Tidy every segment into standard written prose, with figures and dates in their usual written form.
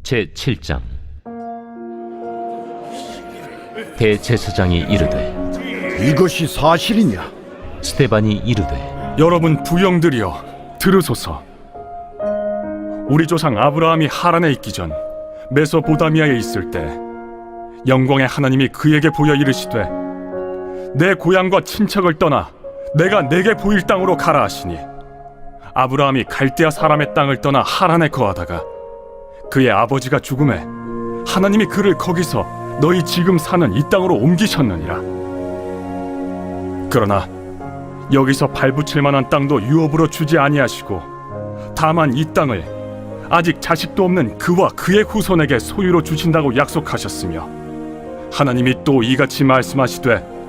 제7장. 대제사장이 이르되 이것이 사실이냐? 스데반이 이르되 여러분 부영들이여 들으소서. 우리 조상 아브라함이 하란에 있기 전 메소보다미아에 있을 때 영광의 하나님이 그에게 보여 이르시되 내 고향과 친척을 떠나 내가 내게 보일 땅으로 가라 하시니, 아브라함이 갈대아 사람의 땅을 떠나 하란에 거하다가 그의 아버지가 죽음에 하나님이 그를 거기서 너희 지금 사는 이 땅으로 옮기셨느니라. 그러나 여기서 발붙일 만한 땅도 유업으로 주지 아니하시고 다만 이 땅을 아직 자식도 없는 그와 그의 후손에게 소유로 주신다고 약속하셨으며, 하나님이 또 이같이 말씀하시되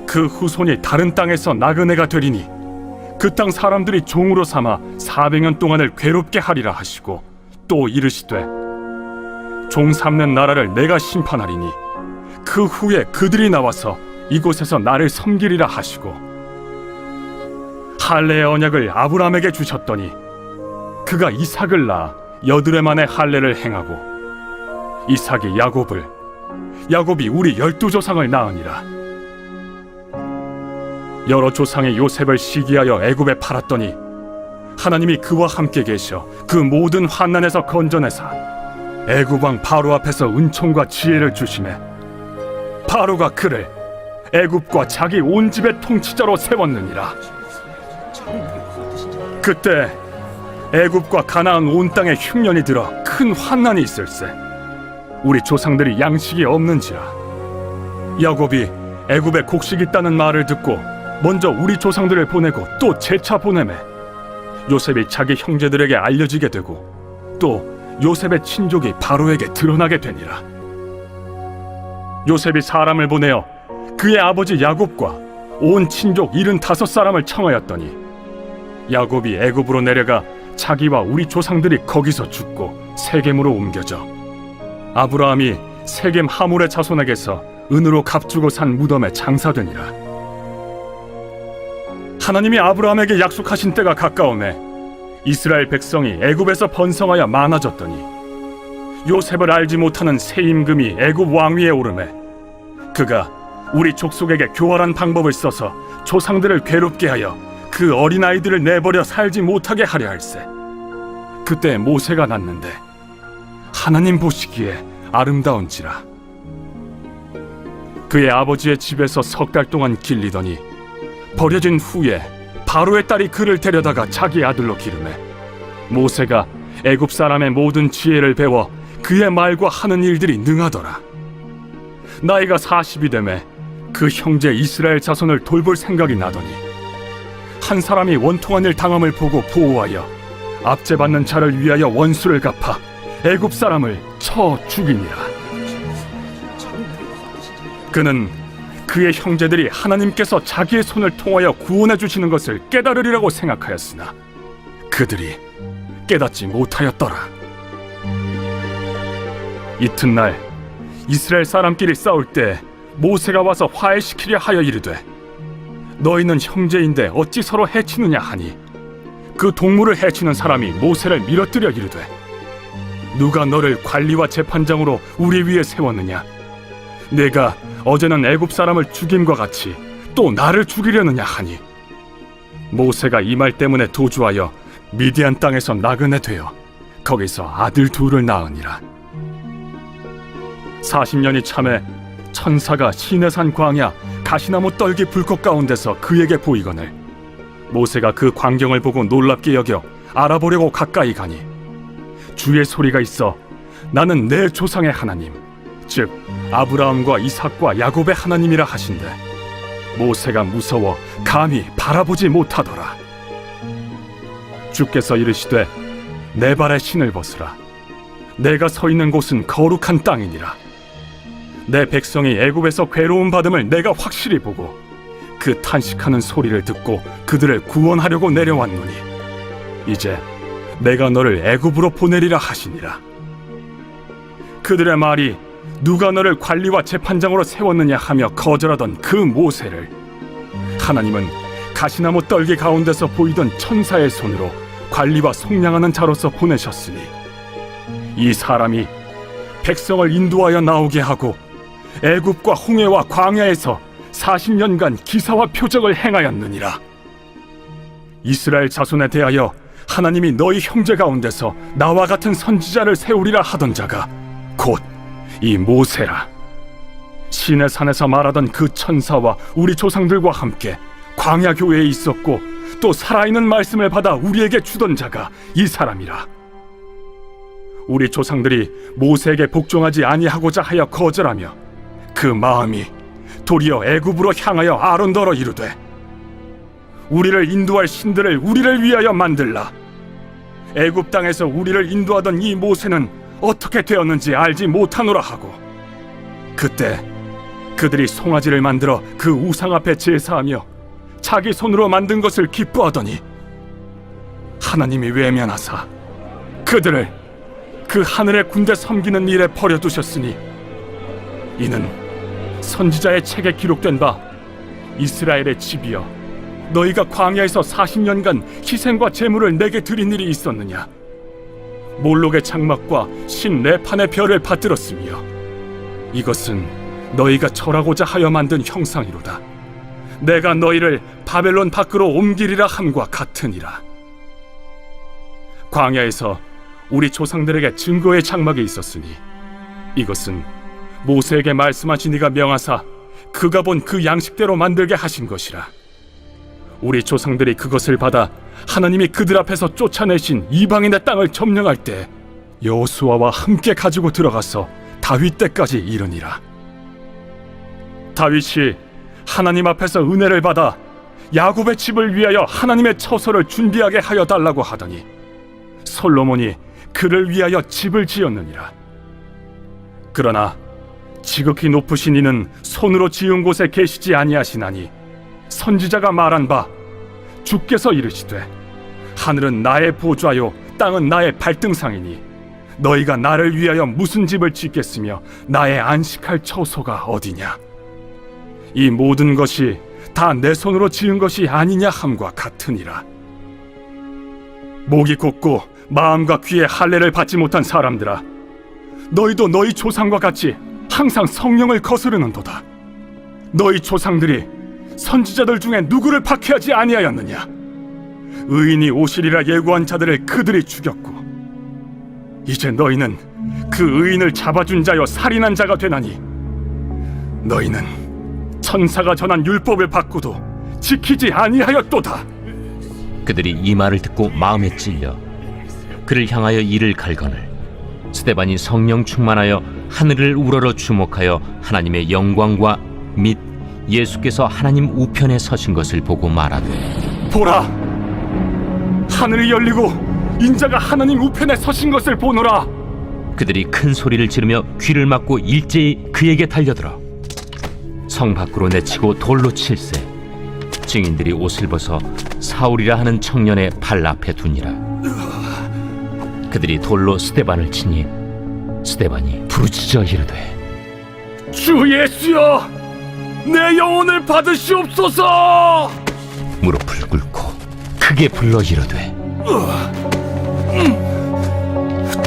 그 후손이 다른 땅에서 나그네가 되리니 그 땅 사람들이 종으로 삼아 400년 동안을 괴롭게 하리라 하시고, 또 이르시되 종 삼는 나라를 내가 심판하리니 그 후에 그들이 나와서 이곳에서 나를 섬기리라 하시고, 할례의 언약을 아브라함에게 주셨더니 그가 이삭을 낳아 여드레 만에 할례를 행하고, 이삭이 야곱을, 야곱이 우리 12조상을 낳으니라. 여러 조상의 요셉을 시기하여 애굽에 팔았더니 하나님이 그와 함께 계셔 그 모든 환난에서 건져내사 애굽 왕 바로 앞에서 은총과 지혜를 주시매, 바로가 그를 애굽과 자기 온 집의 통치자로 세웠느니라. 그때 애굽과 가나안 온 땅에 흉년이 들어 큰 환난이 있을세. 우리 조상들이 양식이 없는지라. 야곱이 애굽에 곡식 있다는 말을 듣고 먼저 우리 조상들을 보내고 또 재차 보내매, 요셉이 자기 형제들에게 알려지게 되고 또 요셉의 친족이 바로에게 드러나게 되니라. 요셉이 사람을 보내어 그의 아버지 야곱과 온 친족 75사람을 청하였더니, 야곱이 애굽으로 내려가 자기와 우리 조상들이 거기서 죽고 세겜으로 옮겨져 아브라함이 세겜 하몰의 자손에게서 은으로 값주고 산 무덤에 장사되니라. 하나님이 아브라함에게 약속하신 때가 가까우매 이스라엘 백성이 애굽에서 번성하여 많아졌더니 요셉을 알지 못하는 새 임금이 애굽 왕위에 오르매 그가 우리 족속에게 교활한 방법을 써서 조상들을 괴롭게 하여 그 어린아이들을 내버려 살지 못하게 하려 할세. 그때 모세가 났는데 하나님 보시기에 아름다운지라. 그의 아버지의 집에서 3달 동안 길리더니 버려진 후에 바로의 딸이 그를 데려다가 자기 아들로 기르매, 모세가 애굽 사람의 모든 지혜를 배워 그의 말과 하는 일들이 능하더라. 나이가 40이 되매 그 형제 이스라엘 자손을 돌볼 생각이 나더니 한 사람이 원통한 일 당함을 보고 보호하여 압제받는 자를 위하여 원수를 갚아 애굽 사람을 쳐 죽이니라. 그는 그의 형제들이 하나님께서 자기의 손을 통하여 구원해 주시는 것을 깨달으리라고 생각하였으나 그들이 깨닫지 못하였더라. 이튿날 이스라엘 사람끼리 싸울 때 모세가 와서 화해시키려 하여 이르되, 너희는 형제인데 어찌 서로 해치느냐 하니, 그 동물을 해치는 사람이 모세를 밀어뜨려 이르되, 누가 너를 관리와 재판장으로 우리 위에 세웠느냐? 내가 어제는 애굽 사람을 죽임과 같이 또 나를 죽이려느냐 하니, 모세가 이 말 때문에 도주하여 미디안 땅에서 나그네 되어 거기서 아들 둘을 낳으니라. 40년이 참에 천사가 시내산 광야 가시나무 떨기 불꽃 가운데서 그에게 보이거늘 모세가 그 광경을 보고 놀랍게 여겨 알아보려고 가까이 가니, 주의 소리가 있어 나는 내 조상의 하나님 즉 아브라함과 이삭과 야곱의 하나님이라 하신대, 모세가 무서워 감히 바라보지 못하더라. 주께서 이르시되 내 발에 신을 벗으라. 내가 서 있는 곳은 거룩한 땅이니라. 내 백성이 애굽에서 괴로움 받음을 내가 확실히 보고 그 탄식하는 소리를 듣고 그들을 구원하려고 내려왔노니 이제 내가 너를 애굽으로 보내리라 하시니라. 그들의 말이 누가 너를 관리와 재판장으로 세웠느냐 하며 거절하던 그 모세를 하나님은 가시나무 떨기 가운데서 보이던 천사의 손으로 관리와 속량하는 자로서 보내셨으니 이 사람이 백성을 인도하여 나오게 하고 애굽과 홍해와 광야에서 40년간 기사와 표적을 행하였느니라. 이스라엘 자손에 대하여 하나님이 너희 형제 가운데서 나와 같은 선지자를 세우리라 하던 자가 곧 이 모세라. 시내 산에서 말하던 그 천사와 우리 조상들과 함께 광야 교회에 있었고 또 살아있는 말씀을 받아 우리에게 주던 자가 이 사람이라. 우리 조상들이 모세에게 복종하지 아니하고자 하여 거절하며 그 마음이 도리어 애굽으로 향하여 아론더러 이르되 우리를 인도할 신들을 우리를 위하여 만들라. 애굽 땅에서 우리를 인도하던 이 모세는 어떻게 되었는지 알지 못하노라 하고 그때 그들이 송아지를 만들어 그 우상 앞에 제사하며 자기 손으로 만든 것을 기뻐하더니 하나님이 외면하사 그들을 그 하늘의 군대 섬기는 일에 버려두셨으니 이는 선지자의 책에 기록된 바 이스라엘의 집이여 너희가 광야에서 40년간 희생과 제물을 내게 드린 일이 있었느냐. 몰록의 장막과 신 레판의 별을 받들었으며 이것은 너희가 절하고자 하여 만든 형상이로다. 내가 너희를 바벨론 밖으로 옮기리라 함과 같으니라. 광야에서 우리 조상들에게 증거의 장막이 있었으니 이것은 모세에게 말씀하신 이가 명하사 그가 본 그 양식대로 만들게 하신 것이라. 우리 조상들이 그것을 받아 하나님이 그들 앞에서 쫓아내신 이방인의 땅을 점령할 때 여호수아와 함께 가지고 들어가서 다윗 때까지 이르니라. 다윗이 하나님 앞에서 은혜를 받아 야곱의 집을 위하여 하나님의 처소를 준비하게 하여 달라고 하더니 솔로몬이 그를 위하여 집을 지었느니라. 그러나 지극히 높으신 이는 손으로 지은 곳에 계시지 아니하시나니 선지자가 말한 바 주께서 이르시되 하늘은 나의 보좌요 땅은 나의 발등상이니 너희가 나를 위하여 무슨 집을 짓겠으며 나의 안식할 처소가 어디냐. 이 모든 것이 다 내 손으로 지은 것이 아니냐 함과 같으니라. 목이 곧고 마음과 귀에 할례를 받지 못한 사람들아, 너희도 너희 조상과 같이 항상 성령을 거스르는도다. 너희 조상들이 선지자들 중에 누구를 박해하지 아니하였느냐. 의인이 오시리라 예고한 자들을 그들이 죽였고 이제 너희는 그 의인을 잡아준 자여 살인한 자가 되나니 너희는 천사가 전한 율법을 받고도 지키지 아니하였도다. 그들이 이 말을 듣고 마음에 찔려 그를 향하여 이를 갈거늘 스데반이 성령 충만하여 하늘을 우러러 주목하여 하나님의 영광과 및 예수께서 하나님 우편에 서신 것을 보고 말하되 보라, 하늘이 열리고 인자가 하나님 우편에 서신 것을 보노라. 그들이 큰 소리를 지르며 귀를 막고 일제히 그에게 달려들어 성 밖으로 내치고 돌로 칠세. 증인들이 옷을 벗어 사울이라 하는 청년의 발 앞에 두니라. 그들이 돌로 스데반을 치니 스데반이 부르짖어 이르되 주 예수여, 내 영혼을 받으시옵소서. 무릎을 꿇고 크게 불러 이르되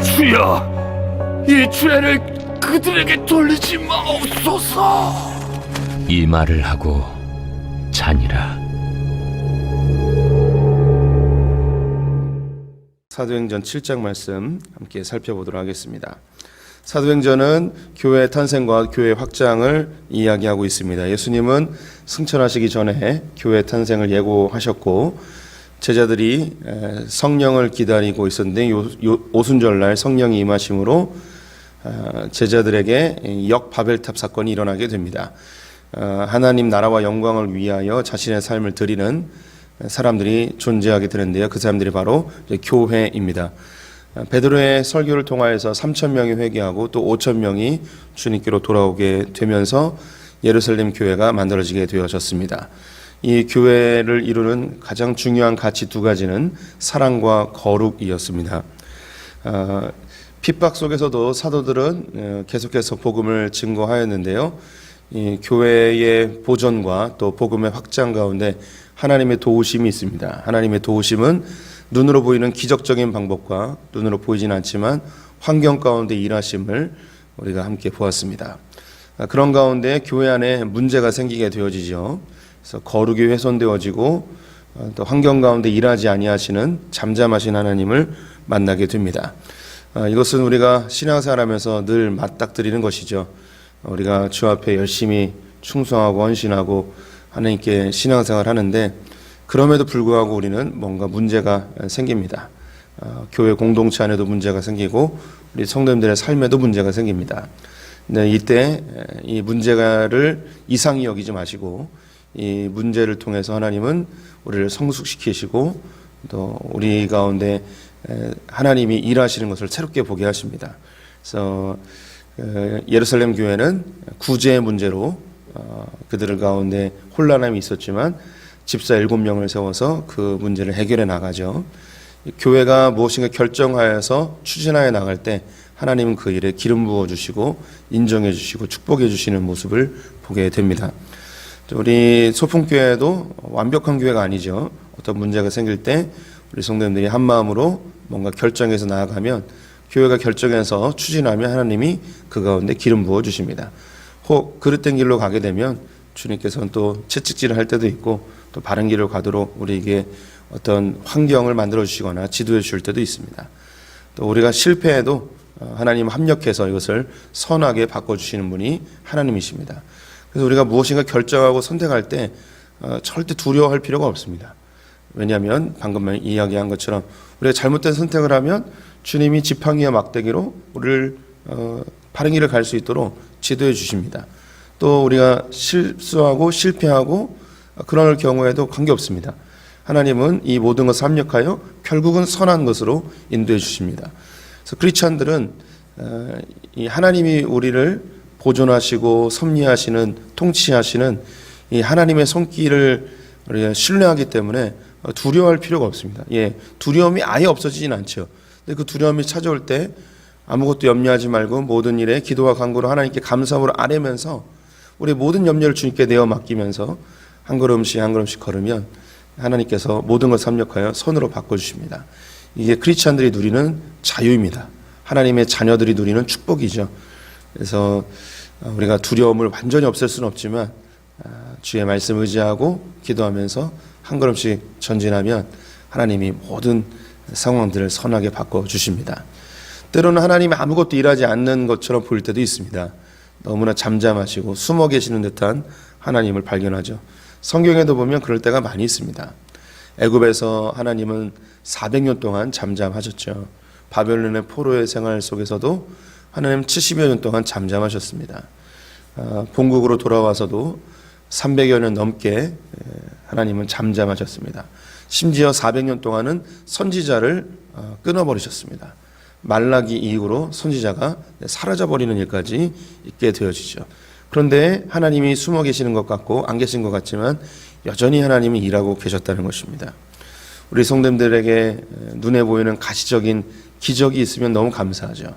주여, 이 죄를 그들에게 돌리지 마옵소서. 이 말을 하고 자니라. 사도행전 7장 말씀 함께 살펴보도록 하겠습니다. 사도행전은 교회 탄생과 교회 확장을 이야기하고 있습니다. 예수님은 승천하시기 전에 교회 탄생을 예고하셨고 제자들이 성령을 기다리고 있었는데 오순절날 성령이 임하심으로 제자들에게 역바벨탑 사건이 일어나게 됩니다. 하나님 나라와 영광을 위하여 자신의 삶을 드리는 사람들이 존재하게 되는데요. 그 사람들이 바로 교회입니다. 베드로의 설교를 통하여서 3,000명이 회개하고 또 5,000명이 주님께로 돌아오게 되면서 예루살렘 교회가 만들어지게 되어졌습니다. 이 교회를 이루는 가장 중요한 가치 두 가지는 사랑과 거룩이었습니다. 핍박 속에서도 사도들은 계속해서 복음을 증거하였는데요. 이 교회의 보존과 또 복음의 확장 가운데 하나님의 도우심이 있습니다. 하나님의 도우심은 눈으로 보이는 기적적인 방법과 눈으로 보이진 않지만 환경 가운데 일하심을 우리가 함께 보았습니다. 그런 가운데 교회 안에 문제가 생기게 되어지죠. 그래서 거룩이 훼손되어지고 또 환경 가운데 일하지 아니하시는 잠잠하신 하나님을 만나게 됩니다. 이것은 우리가 신앙생활하면서 늘 맞닥뜨리는 것이죠. 우리가 주 앞에 열심히 충성하고 헌신하고 하나님께 신앙생활 하는데 그럼에도 불구하고 우리는 뭔가 문제가 생깁니다. 교회 공동체 안에도 문제가 생기고 우리 성도님들의 삶에도 문제가 생깁니다. 네, 이때 이 문제를 이상히 여기지 마시고 이 문제를 통해서 하나님은 우리를 성숙시키시고 또 우리 가운데 하나님이 일하시는 것을 새롭게 보게 하십니다. 그래서 예루살렘 교회는 구제의 문제로 그들 가운데 혼란함이 있었지만 집사 7명을 세워서 그 문제를 해결해 나가죠. 교회가 무엇인가 결정하여서 추진하여 나갈 때 하나님은 그 일에 기름 부어주시고 인정해주시고 축복해주시는 모습을 보게 됩니다. 우리 소풍교회도 완벽한 교회가 아니죠. 어떤 문제가 생길 때 우리 성도님들이 한 마음으로 뭔가 결정해서 나아가면 교회가 결정해서 추진하면 하나님이 그 가운데 기름 부어주십니다. 혹 그릇된 길로 가게 되면 주님께서는 또 채찍질을 할 때도 있고 또 바른 길을 가도록 우리에게 어떤 환경을 만들어 주시거나 지도해 주실 때도 있습니다. 또 우리가 실패해도 하나님 합력해서 이것을 선하게 바꿔주시는 분이 하나님이십니다. 그래서 우리가 무엇인가 결정하고 선택할 때 절대 두려워할 필요가 없습니다. 왜냐하면 방금 이야기한 것처럼 우리가 잘못된 선택을 하면 주님이 지팡이와 막대기로 우리를 바른 길을 갈 수 있도록 지도해 주십니다. 또 우리가 실수하고 실패하고 그럴 경우에도 관계없습니다. 하나님은 이 모든 것을 합력하여 결국은 선한 것으로 인도해 주십니다. 그래서 크리스찬들은 이 하나님이 우리를 보존하시고 섭리하시는 통치하시는 이 하나님의 손길을 우리가 신뢰하기 때문에 두려워할 필요가 없습니다. 두려움이 아예 없어지진 않죠. 근데 그 두려움이 찾아올 때 아무것도 염려하지 말고 모든 일에 기도와 간구로 하나님께 감사함으로 아뢰면서 우리 모든 염려를 주님께 내어 맡기면서 한 걸음씩 한 걸음씩 걸으면 하나님께서 모든 것을 합력하여 선으로 바꿔주십니다. 이게 크리스찬들이 누리는 자유입니다. 하나님의 자녀들이 누리는 축복이죠. 그래서 우리가 두려움을 완전히 없앨 수는 없지만 주의 말씀 의지하고 기도하면서 한 걸음씩 전진하면 하나님이 모든 상황들을 선하게 바꿔주십니다. 때로는 하나님이 아무것도 일하지 않는 것처럼 보일 때도 있습니다. 너무나 잠잠하시고 숨어 계시는 듯한 하나님을 발견하죠. 성경에도 보면 그럴 때가 많이 있습니다. 애굽에서 하나님은 400년 동안 잠잠하셨죠. 바벨론의 포로의 생활 속에서도 하나님 70여 년 동안 잠잠하셨습니다. 본국으로 돌아와서도 300여 년 넘게 하나님은 잠잠하셨습니다. 심지어 400년 동안은 선지자를 끊어버리셨습니다. 말라기 이후로 선지자가 사라져버리는 일까지 있게 되어지죠. 그런데 하나님이 숨어 계시는 것 같고 안 계신 것 같지만 여전히 하나님이 일하고 계셨다는 것입니다. 우리 성도님들에게 눈에 보이는 가시적인 기적이 있으면 너무 감사하죠.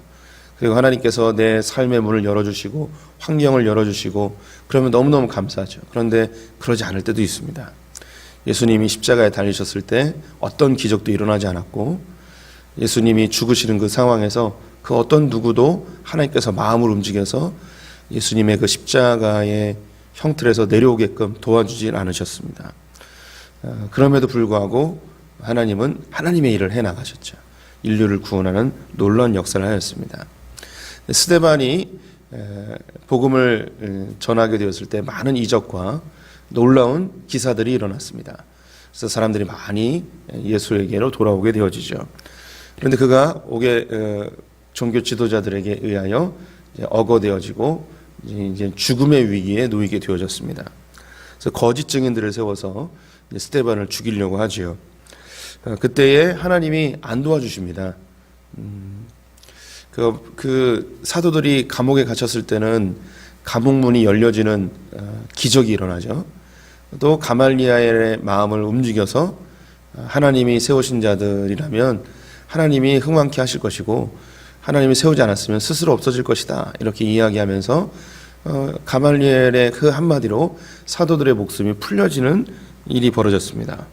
그리고 하나님께서 내 삶의 문을 열어주시고 환경을 열어주시고 그러면 너무너무 감사하죠. 그런데 그러지 않을 때도 있습니다. 예수님이 십자가에 달리셨을 때 어떤 기적도 일어나지 않았고 예수님이 죽으시는 그 상황에서 그 어떤 누구도 하나님께서 마음을 움직여서 예수님의 그 십자가의 형틀에서 내려오게끔 도와주지 않으셨습니다. 그럼에도 불구하고 하나님은 하나님의 일을 해나가셨죠. 인류를 구원하는 놀라운 역사를 하였습니다. 스데반이 복음을 전하게 되었을 때 많은 이적과 놀라운 기사들이 일어났습니다. 그래서 사람들이 많이 예수에게로 돌아오게 되어지죠. 그런데 그가 종교 지도자들에게 의하여 억어되어지고 이제 죽음의 위기에 놓이게 되어졌습니다. 그래서 거짓 증인들을 세워서 스데반을 죽이려고 하지요. 그때에 하나님이 안 도와주십니다. 그 사도들이 감옥에 갇혔을 때는 감옥문이 열려지는 기적이 일어나죠. 또 가말리엘의 마음을 움직여서 하나님이 세우신 자들이라면 하나님이 흥왕케 하실 것이고 하나님이 세우지 않았으면 스스로 없어질 것이다. 이렇게 이야기하면서 가말리엘의 그 한마디로 사도들의 목숨이 풀려지는 일이 벌어졌습니다.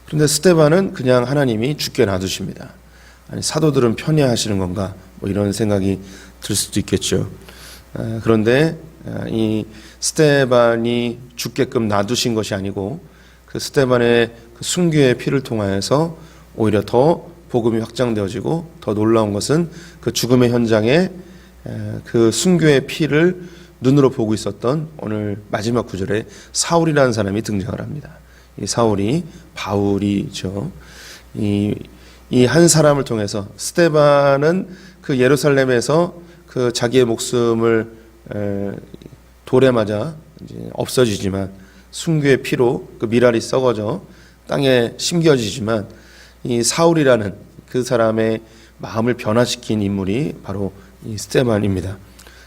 그런데 스데반은 그냥 하나님이 죽게 놔두십니다. 아니 사도들은 편애하시는 건가? 뭐 이런 생각이 들 수도 있겠죠. 그런데 이 스데반이 죽게끔 놔두신 것이 아니고 그 스데반의 그 순교의 피를 통하여서 오히려 더 복음이 확장되어지고 더 놀라운 것은 그 죽음의 현장에 그 순교의 피를 눈으로 보고 있었던 오늘 마지막 구절에 사울이라는 사람이 등장을 합니다. 이 사울이 바울이죠. 이 한 사람을 통해서 스데반은 그 예루살렘에서 그 자기의 목숨을 돌에 맞아 이제 없어지지만 순교의 피로 그 미랄이 썩어져 땅에 심겨지지만 이 사울이라는 그 사람의 마음을 변화시킨 인물이 바로 이 스데반입니다.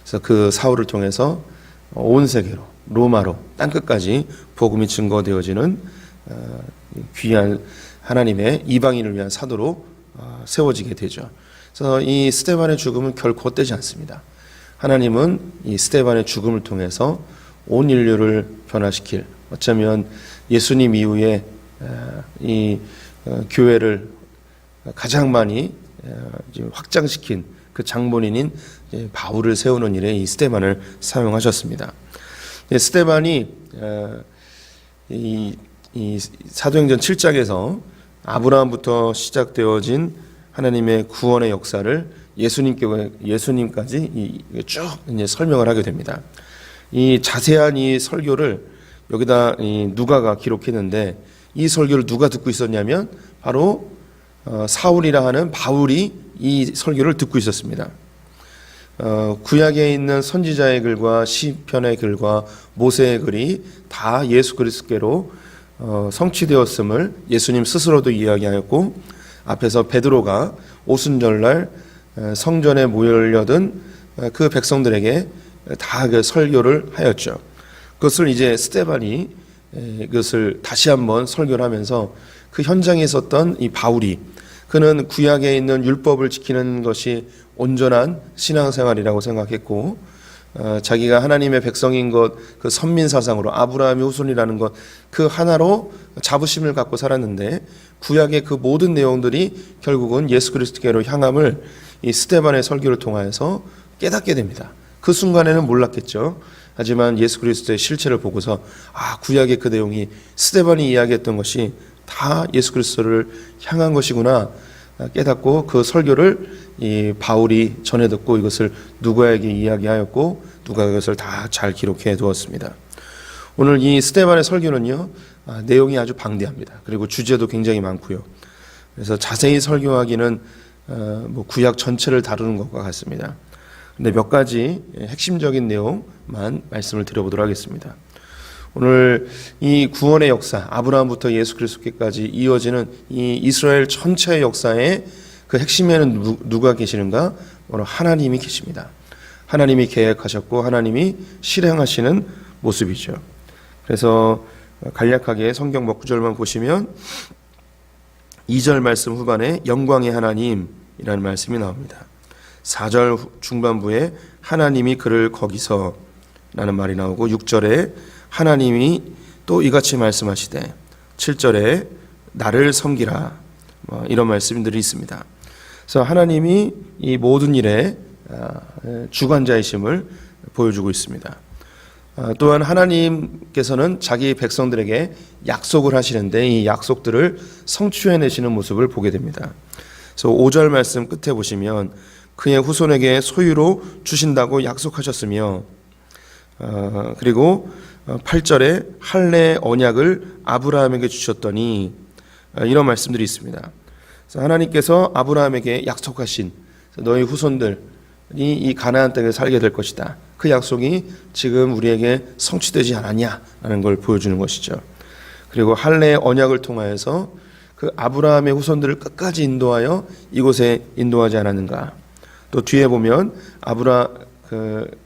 그래서 그 사울을 통해서 온 세계로 로마로 땅끝까지 복음이 증거되어지는 귀한 하나님의 이방인을 위한 사도로 세워지게 되죠. 그래서 이 스데반의 죽음은 결코 헛되지 않습니다. 하나님은 이 스데반의 죽음을 통해서 온 인류를 변화시킬, 어쩌면 예수님 이후에 이 교회를 가장 많이 확장시킨 그 장본인인 바울을 세우는 일에 이 스데반을 사용하셨습니다. 스데반이 이 사도행전 7장에서 아브라함부터 시작되어진 하나님의 구원의 역사를 예수님까지 쭉 설명을 하게 됩니다. 이 자세한 이 설교를 여기다 누가가 기록했는데 이 설교를 누가 듣고 있었냐면 바로 사울이라 하는 바울이 이 설교를 듣고 있었습니다. 구약에 있는 선지자의 글과 시편의 글과 모세의 글이 다 예수 그리스도께로 성취되었음을 예수님 스스로도 이야기하였고 앞에서 베드로가 오순절날 성전에 모여든 그 백성들에게 다 그 설교를 하였죠. 그것을 이제 스데반이 그것을 다시 한번 설교를 하면서 그 현장에 있었던 이 바울이 그는 구약에 있는 율법을 지키는 것이 온전한 신앙생활이라고 생각했고 자기가 하나님의 백성인 것, 그 선민 사상으로 아브라함의 후손이라는 것 그 하나로 자부심을 갖고 살았는데 구약의 그 모든 내용들이 결국은 예수 그리스도께로 향함을 이 스데반의 설교를 통하여서 깨닫게 됩니다. 그 순간에는 몰랐겠죠. 하지만 예수 그리스도의 실체를 보고서 구약의 그 내용이 스데반이 이야기했던 것이 다 예수 그리스도를 향한 것이구나 깨닫고 그 설교를 이 바울이 전해 듣고 이것을 누가에게 이야기하였고 누가 그것을 다 잘 기록해 두었습니다. 오늘 이 스데반의 설교는요 내용이 아주 방대합니다. 그리고 주제도 굉장히 많고요. 그래서 자세히 설교하기는 뭐 구약 전체를 다루는 것과 같습니다. 근데 몇 가지 핵심적인 내용만 말씀을 드려보도록 하겠습니다. 오늘 이 구원의 역사, 아브라함부터 예수 그리스도께까지 이어지는 이 이스라엘 전체의 역사의 그 핵심에는 누가 계시는가? 바로 하나님이 계십니다. 하나님이 계획하셨고 하나님이 실행하시는 모습이죠. 그래서 간략하게 성경 몇 구절만 보시면 2절 말씀 후반에 영광의 하나님이라는 말씀이 나옵니다. 4절 중반부에 하나님이 그를 거기서 라는 말이 나오고 6절에 하나님이 또 이같이 말씀하시되 7절에 나를 섬기라 이런 말씀들이 있습니다. 그래서 하나님이 이 모든 일에 주관자이심을 보여주고 있습니다. 또한 하나님께서는 자기 백성들에게 약속을 하시는데 이 약속들을 성취해내시는 모습을 보게 됩니다. 그래서 5절 말씀 끝에 보시면 그의 후손에게 소유로 주신다고 약속하셨으며 그리고 8절에 할례 언약을 아브라함에게 주셨더니 이런 말씀들이 있습니다. 그래서 하나님께서 아브라함에게 약속하신 너희 후손들이 이 가나안 땅에 살게 될 것이다. 그 약속이 지금 우리에게 성취되지 않았냐라는 걸 보여주는 것이죠. 그리고 할례 언약을 통하여서 그 아브라함의 후손들을 끝까지 인도하여 이곳에 인도하지 않았는가. 또 뒤에 보면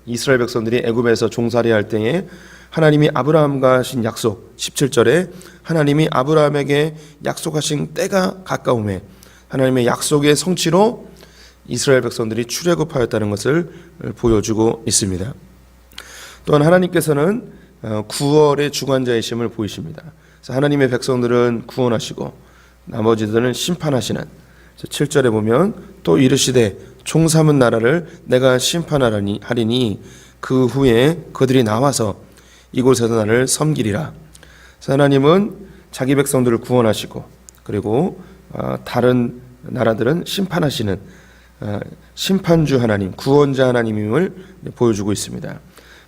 이스라엘 백성들이 애굽에서 종살이할 때에 하나님이 아브라함과 하신 약속 17절에 하나님이 아브라함에게 약속하신 때가 가까움에 하나님의 약속의 성취로 이스라엘 백성들이 출애굽하였다는 것을 보여주고 있습니다. 또한 하나님께서는 구원의 주관자이심을 보이십니다. 그래서 하나님의 백성들은 구원하시고 나머지들은 심판하시는 7절에 보면 또 이르시되 종 삼은 나라를 내가 심판하리니 그 후에 그들이 나와서 이곳에서 나를 섬기리라. 하나님은 자기 백성들을 구원하시고 그리고 다른 나라들은 심판하시는 심판주 하나님, 구원자 하나님임을 보여주고 있습니다.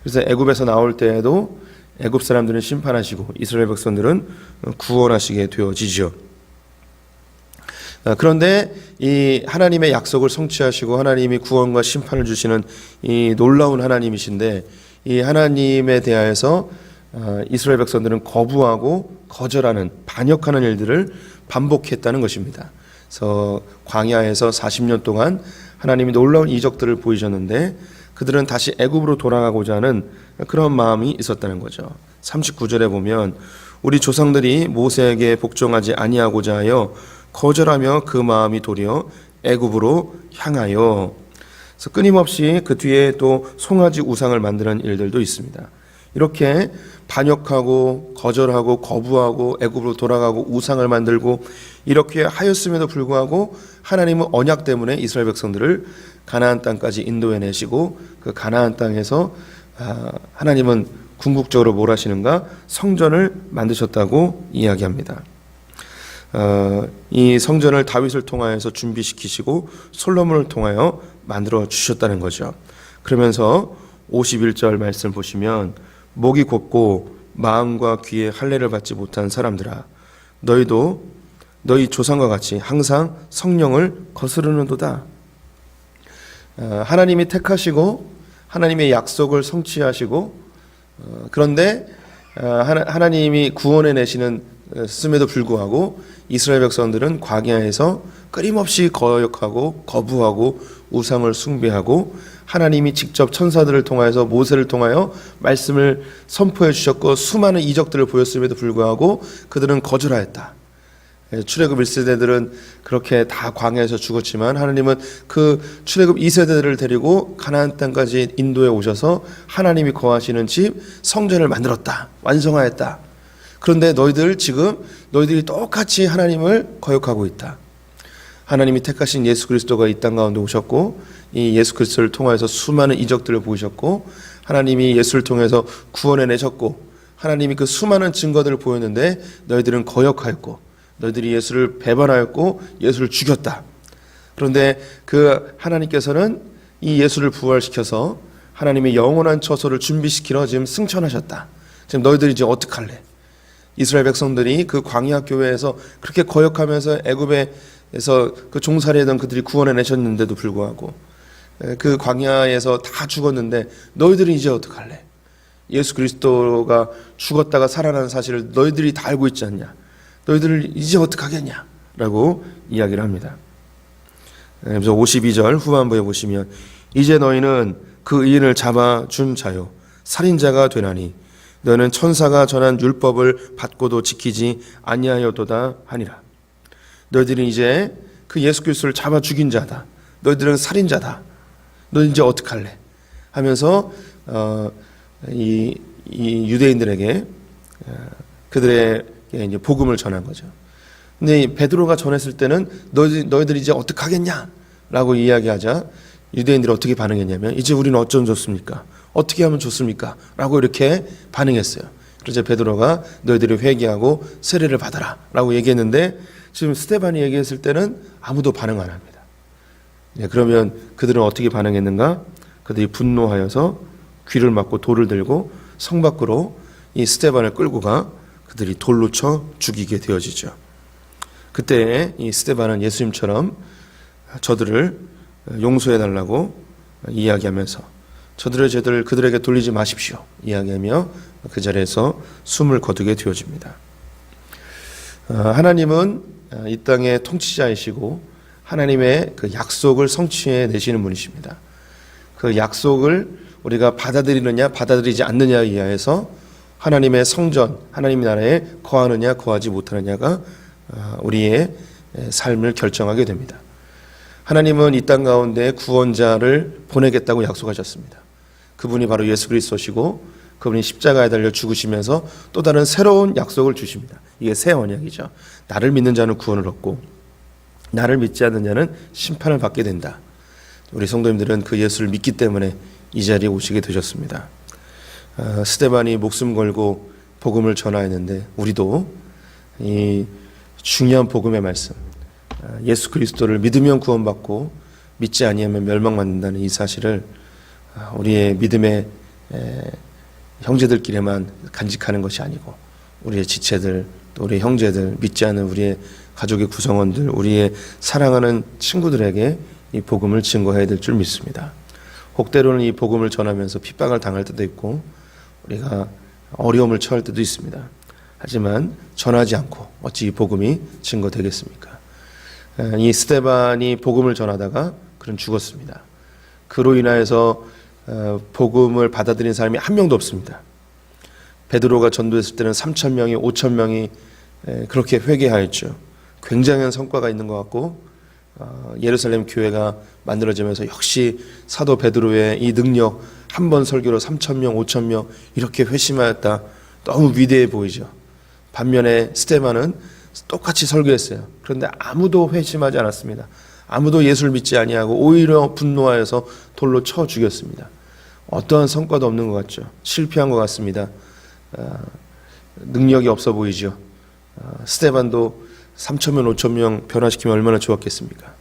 그래서 애굽에서 나올 때에도 애굽 사람들은 심판하시고 이스라엘 백성들은 구원하시게 되어지죠. 그런데 이 하나님의 약속을 성취하시고 하나님이 구원과 심판을 주시는 이 놀라운 하나님이신데, 이 하나님에 대하여서 이스라엘 백성들은 거부하고 거절하는, 반역하는 일들을 반복했다는 것입니다. 그래서 광야에서 40년 동안 하나님이 놀라운 이적들을 보이셨는데 그들은 다시 애굽으로 돌아가고자 하는 그런 마음이 있었다는 거죠. 39절에 보면 우리 조상들이 모세에게 복종하지 아니하고자 하여 거절하며 그 마음이 도리어 애굽으로 향하여. 그래서 끊임없이 그 뒤에 또 송아지 우상을 만드는 일들도 있습니다. 이렇게 반역하고 거절하고 거부하고 애굽으로 돌아가고 우상을 만들고 이렇게 하였음에도 불구하고 하나님은 언약 때문에 이스라엘 백성들을 가나안 땅까지 인도해내시고 그 가나안 땅에서 하나님은 궁극적으로 뭘 하시는가? 성전을 만드셨다고 이야기합니다. 이 성전을 다윗을 통하여서 준비시키시고 솔로몬을 통하여 만들어 주셨다는 거죠. 그러면서 51절 말씀 보시면 목이 곧고 마음과 귀에 할례를 받지 못한 사람들아, 너희도 너희 조상과 같이 항상 성령을 거스르는도다. 하나님이 택하시고 하나님의 약속을 성취하시고 그런데 하나님이 구원해 내시는 씀에도 불구하고 이스라엘 백성들은 광야에서 끊임없이 거역하고 거부하고 우상을 숭배하고 하나님이 직접 천사들을 통하여서 모세를 통하여 말씀을 선포해 주셨고 수많은 이적들을 보였음에도 불구하고 그들은 거절하였다. 출애굽 1세대들은 그렇게 다 광야에서 죽었지만 하나님은 그 출애굽 2세대들을 데리고 가나안 땅까지 인도해 오셔서 하나님이 거하시는 집 성전을 만들었다. 완성하였다. 그런데 너희들이 똑같이 하나님을 거역하고 있다. 하나님이 택하신 예수 그리스도가 이 땅 가운데 오셨고 이 예수 그리스도를 통해서 수많은 이적들을 보이셨고 하나님이 예수를 통해서 구원해 내셨고 하나님이 그 수많은 증거들을 보였는데 너희들은 거역하였고 너희들이 예수를 배반하였고 예수를 죽였다. 그런데 그 하나님께서는 이 예수를 부활시켜서 하나님의 영원한 처소를 준비시키러 지금 승천하셨다. 지금 너희들이 이제 어떡할래? 이스라엘 백성들이 그 광야 교회에서 그렇게 거역하면서 애굽에서 그 종살이하던 그들이 구원해 내셨는데도 불구하고 그 광야에서 다 죽었는데 너희들이 이제 어떡할래? 예수 그리스도가 죽었다가 살아난 사실을 너희들이 다 알고 있지 않냐? 너희들 이제 어떡하겠냐? 라고 이야기를 합니다. 그래서 52절 후반부에 보시면 이제 너희는 그 의인을 잡아준 자요 살인자가 되나니 너희는 천사가 전한 율법을 받고도 지키지 아니하여도다 하니라. 너희들이 이제 그 예수 그리스도를 잡아 죽인 자다. 너희들은 살인자다. 너 이제 어떡할래? 하면서 이 유대인들에게 그들의 이제 복음을 전한 거죠. 근데 베드로가 전했을 때는 너희들이 이제 어떡하겠냐라고 이야기하자 유대인들이 어떻게 반응했냐면 이제 우리는 어쩜 좋습니까? 어떻게 하면 좋습니까? 라고 이렇게 반응했어요. 그래서 베드로가 너희들이 회개하고 세례를 받아라 라고 얘기했는데 지금 스데반이 얘기했을 때는 아무도 반응 안 합니다. 그러면 그들은 어떻게 반응했는가? 그들이 분노하여서 귀를 막고 돌을 들고 성 밖으로 이 스데반을 끌고 가 그들이 돌로 쳐 죽이게 되어지죠. 그때 이 스데반은 예수님처럼 저들을 용서해달라고 이야기하면서 저들의 죄들을 그들에게 돌리지 마십시오 이야기하며 그 자리에서 숨을 거두게 되어집니다. 하나님은 이 땅의 통치자이시고 하나님의 그 약속을 성취해 내시는 분이십니다. 그 약속을 우리가 받아들이느냐 받아들이지 않느냐에 의해서 하나님의 성전, 하나님의 나라에 거하느냐 거하지 못하느냐가 우리의 삶을 결정하게 됩니다. 하나님은 이 땅 가운데 구원자를 보내겠다고 약속하셨습니다. 그분이 바로 예수 그리스도시고 그분이 십자가에 달려 죽으시면서 또 다른 새로운 약속을 주십니다. 이게 새 언약이죠. 나를 믿는 자는 구원을 얻고 나를 믿지 않는 자는 심판을 받게 된다. 우리 성도님들은 그 예수를 믿기 때문에 이 자리에 오시게 되셨습니다. 스데반이 목숨 걸고 복음을 전하였는데 우리도 이 중요한 복음의 말씀, 예수 그리스도를 믿으면 구원받고 믿지 아니하면 멸망받는다는 이 사실을 우리의 믿음의 형제들끼리만 간직하는 것이 아니고 우리의 지체들, 또 우리의 형제들, 믿지 않는 우리의 가족의 구성원들, 우리의 사랑하는 친구들에게 이 복음을 증거해야 될 줄 믿습니다. 혹 때로는 이 복음을 전하면서 핍박을 당할 때도 있고 우리가 어려움을 처할 때도 있습니다. 하지만 전하지 않고 어찌 이 복음이 증거되겠습니까? 이 스데반이 복음을 전하다가 그는 죽었습니다. 그로 인하여서 복음을 받아들인 사람이 한 명도 없습니다. 베드로가 전도했을 때는 3,000명이 5,000명이 그렇게 회개하였죠. 굉장한 성과가 있는 것 같고 예루살렘 교회가 만들어지면서 역시 사도 베드로의 이 능력, 한 번 설교로 3,000명 5,000명 이렇게 회심하였다. 너무 위대해 보이죠. 반면에 스데반은 똑같이 설교했어요. 그런데 아무도 회심하지 않았습니다. 아무도 예수를 믿지 아니하고 오히려 분노하여서 돌로 쳐 죽였습니다. 어떠한 성과도 없는 것 같죠. 실패한 것 같습니다. 능력이 없어 보이죠. 스데반도 3,000명 5,000명 변화시키면 얼마나 좋았겠습니까?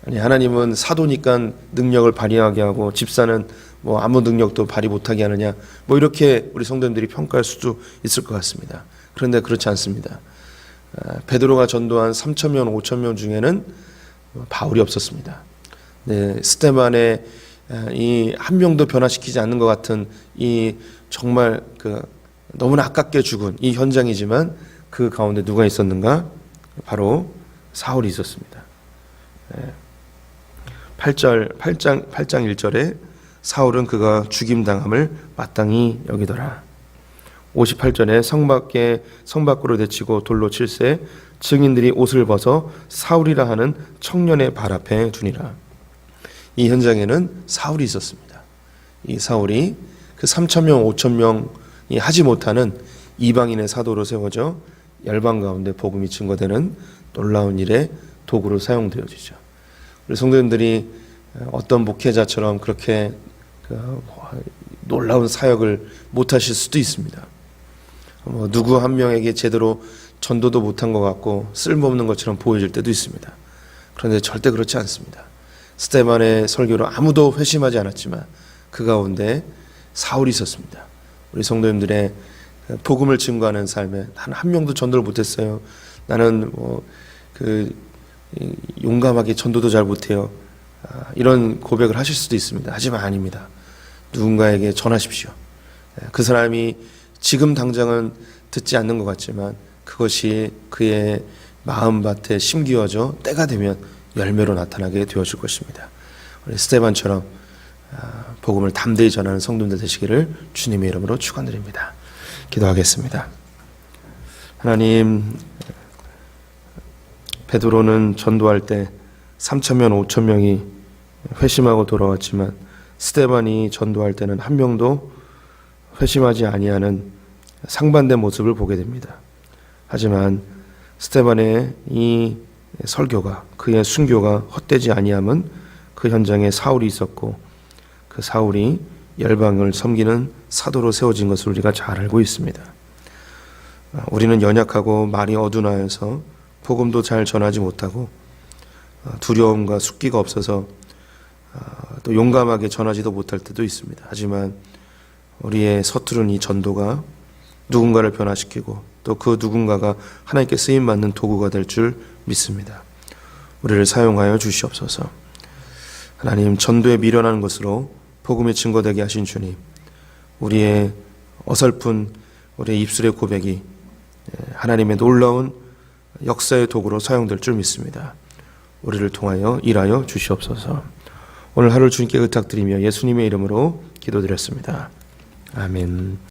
아니, 하나님은 사도니까 능력을 발휘하게 하고 집사는 뭐 아무 능력도 발휘 못하게 하느냐, 뭐 이렇게 우리 성도님들이 평가할 수도 있을 것 같습니다. 그런데 그렇지 않습니다. 베드로가 전도한 3,000명 5,000명 중에는 바울이 없었습니다. 네, 스데반의 이 한 명도 변화시키지 않는 것 같은 이 정말 너무나 아깝게 죽은 이 현장이지만 그 가운데 누가 있었는가? 바로 사울이 있었습니다. 8장 1절에 사울은 그가 죽임당함을 마땅히 여기더라. 58절에 성 밖으로 내치고 돌로 칠세 증인들이 옷을 벗어 사울이라 하는 청년의 발 앞에 두니라. 이 현장에는 사울이 있었습니다. 이 사울이 그 3,000명 5,000명이 하지 못하는 이방인의 사도로 세워져 열방 가운데 복음이 증거되는 놀라운 일에 도구로 사용되어지죠. 우리 성도님들이 어떤 목회자처럼 그렇게 놀라운 사역을 못하실 수도 있습니다. 누구 한 명에게 제대로 전도도 못한 것 같고 쓸모없는 것처럼 보여질 때도 있습니다. 그런데 절대 그렇지 않습니다. 스데반의 설교로 아무도 회심하지 않았지만 그 가운데 사울이 있었습니다. 우리 성도님들의 복음을 증거하는 삶에 단 한 명도 전도를 못했어요. 나는 용감하게 전도도 잘 못해요. 이런 고백을 하실 수도 있습니다. 하지만 아닙니다. 누군가에게 전하십시오. 그 사람이 지금 당장은 듣지 않는 것 같지만 그것이 그의 마음밭에 심기어져 때가 되면 열매로 나타나게 되어줄 것입니다. 우리 스데반처럼 복음을 담대히 전하는 성도들 되시기를 주님의 이름으로 축원드립니다. 기도하겠습니다. 하나님, 베드로는 전도할 때 3,000명 5,000명이 회심하고 돌아왔지만 스데반이 전도할 때는 한 명도 회심하지 아니하는 상반된 모습을 보게 됩니다. 하지만 스데반의 이 설교가, 그의 순교가 헛되지 아니함은 그 현장에 사울이 있었고 그 사울이 열방을 섬기는 사도로 세워진 것을 우리가 잘 알고 있습니다. 우리는 연약하고 말이 어둔하여서 복음도 잘 전하지 못하고 두려움과 숙기가 없어서 또 용감하게 전하지도 못할 때도 있습니다. 하지만 우리의 서투른 이 전도가 누군가를 변화시키고 또 그 누군가가 하나님께 쓰임받는 도구가 될 줄 믿습니다. 우리를 사용하여 주시옵소서. 하나님, 전도에 미련한 것으로 복음의 증거되게 하신 주님, 우리의 어설픈 우리의 입술의 고백이 하나님의 놀라운 역사의 도구로 사용될 줄 믿습니다. 우리를 통하여 일하여 주시옵소서. 오늘 하루 주님께 의탁드리며 예수님의 이름으로 기도드렸습니다. 아멘.